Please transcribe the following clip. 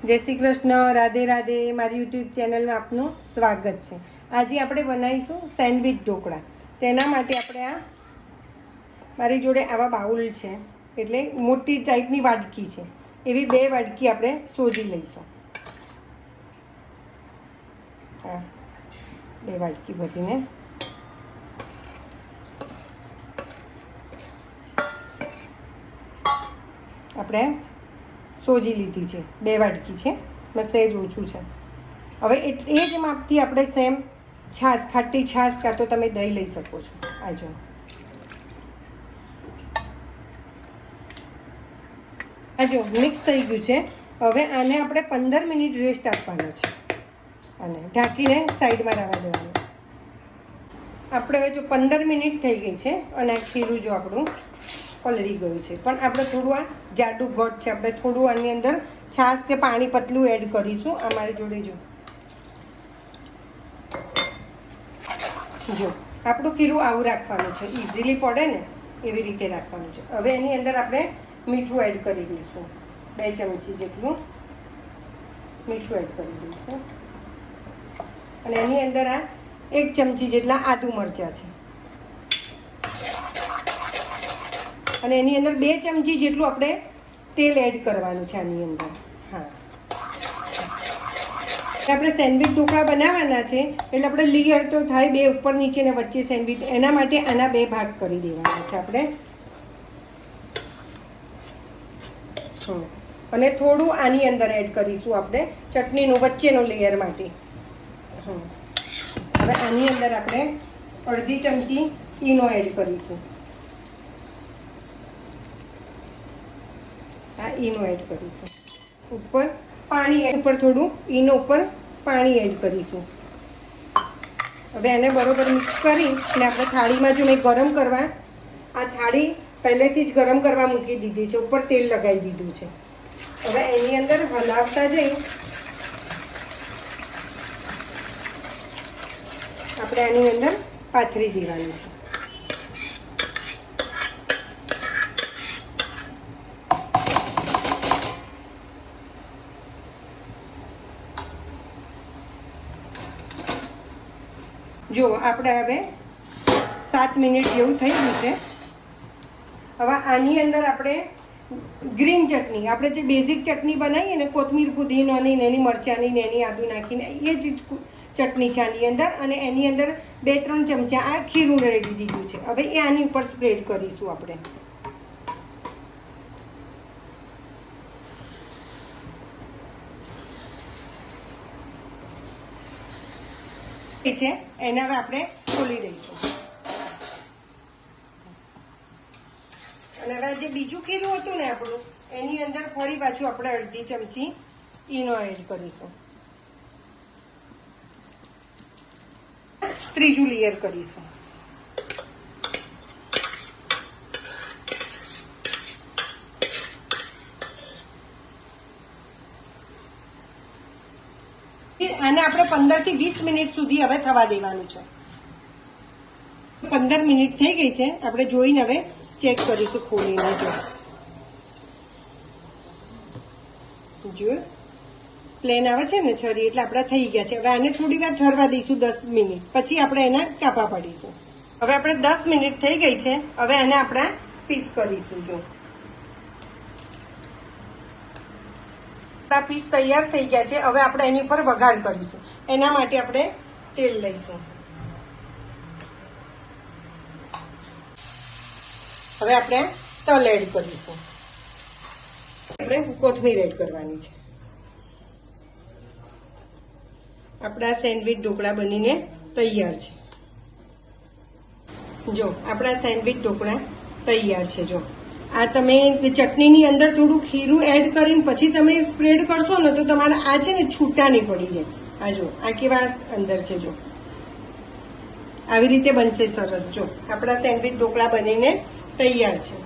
જય શ્રી કૃષ્ણ, રાધે રાધે. મારી યુટ્યુબ ચેનલમાં આપનું સ્વાગત છે. આજે આપણે બનાવીશું સેન્ડવિચ ઢોકળા. તેના માટે આપણે મારી જોડે આવા બાઉલ છે, એટલે મોટી ટાઈપની વાડકી છે. એવી 2 વાડકી આપણે સોજી લઈશું. હા, 2 વાડકી ભરીને આપણે સોજી લીધી છે. 2 વાડકી છે, બસ સહેજ ઓછું છે. હવે એ જ માપથી આપણે સેમ છાશ, ખાટી છાશ કાં તો તમે દહીં લઈ શકો છો. આ જો મિક્સ થઈ ગયું છે. હવે આને આપણે 15 મિનિટ રેસ્ટ આપવાનો છે અને ઢાંકીને સાઈડમાં રહેવા દેવાનું. આપણે હવે જો 15 મિનિટ થઈ ગઈ છે અને આ ખીરું જો આપણું પલળી ગયું છે, પણ આપણે થોડું આ જાડું ઘટ છે, આપણે થોડું આની અંદર છાશ કે પાણી પતલું એડ કરીશું. અમારી જોડે જો આપણું ખીરું આવું રાખવાનું છે, ઇઝીલી પડે ને એવી રીતે રાખવાનું છે. હવે એની અંદર આપણે મીઠું એડ કરી દઈશું. 2 ચમચી જેટલું મીઠું એડ કરી દઈશું અને એની અંદર આ 1 ચમચી જેટલા આદુ મરચાં છે અને એની અંદર 2 ચમચી જેટલું આપણે તેલ એડ કરવાનું છે આની અંદર. હા, આપણે સેન્ડવિચ ઢોકળા બનાવવાના છે એટલે આપણે લેયર તો થાય 2 ઉપર નીચે ને વચ્ચે સેન્ડવિચ. એના માટે આના 2 ભાગ કરી દેવાના છે આપણે. અને થોડું આની અંદર એડ કરીશું આપણે ચટણીનું વચ્ચેનો લેયર માટે. હવે આની અંદર આપણે 1/2 ચમચી ઈનો એડ કરીશું. આ ઈનો એડ કરીશું. ઉપર પાણી ઉપર થોડું ઈનો ઉપર પાણી એડ કરીશું. હવે એને બરોબર મિક્સ કરી અને આપણે થાળીમાં જો મેં ગરમ કરવા આ થાળી પહેલેથી જ ગરમ કરવા મૂકી દીધી છે, ઉપર તેલ લગાવી દીધું છે. હવે એની અંદર હલાવતા જઈ આપણે આની અંદર પાથરી દેવાનું છે. જો આપણે હવે 7 મિનિટ જેવું થઈ ગયું છે. હવે આની અંદર આપણે ગ્રીન ચટણી, આપણે જે બેઝિક ચટણી બનાવીએ ને, કોથમીર પુદીનાની ને એની મરચાંની ને એની આદુ નાખીને, એ જ ચટણી છે આની અંદર. અને એની અંદર 2-3 ચમચા આ ખીરું રેડી દીધું છે. હવે એ આની ઉપર સ્પ્રેડ કરીશું આપણે. છે એને હવે આપણે ખોલી દઈશું. અને હવે જે બીજું ખીરું હતું ને આપણું, એની અંદર ફરી પાછું આપણે 1/2 ચમચી ઈનો એડ કરીશું. ત્રીજું લેયર કરીશું. આને આપણે 15 થી 20 મિનિટ સુધી હવે થવા દેવાનું છે. 15 મિનિટ થઈ ગઈ છે. આપણે જોઈને હવે ચેક કરીશું ખોલીને. જો પ્લેન આવે છે ને છરી, એટલે આપણા થઈ ગયા છે. હવે આને થોડી વાર ઠરવા દઈશું, 10 મિનિટ પછી આપણે એના કાપા પાડીશું. હવે આપણે 10 મિનિટ થઈ ગઈ છે. હવે એને આપણે પીસ કરીશું. જો પીસ તૈયાર થઈ ગયા છે. હવે આપણે એની ઉપર વઘાર કરીશું. એના માટે આપણે તેલ લઈશું. હવે આપણે તલ એડ કરીશું. આપણે કોથમીર એડ કરવાની છે. આપણા સેન્ડવિચ ઢોકળા બનીને તૈયાર છે. જો આપણા સેન્ડવિચ ઢોકળા તૈયાર છે. જો આ તમે ચટણીની અંદર થોડું ખીરું એડ કરીને પછી તમે સ્પ્રેડ કરશો ને તો તમારે આ છે ને છૂટા નહીં પડી જાય. આ જો આ કેવા અંદર છે. જો આવી રીતે બનશે સરસ. જો આપણા સેન્ડવિચ ઢોકળા બનીને તૈયાર છે.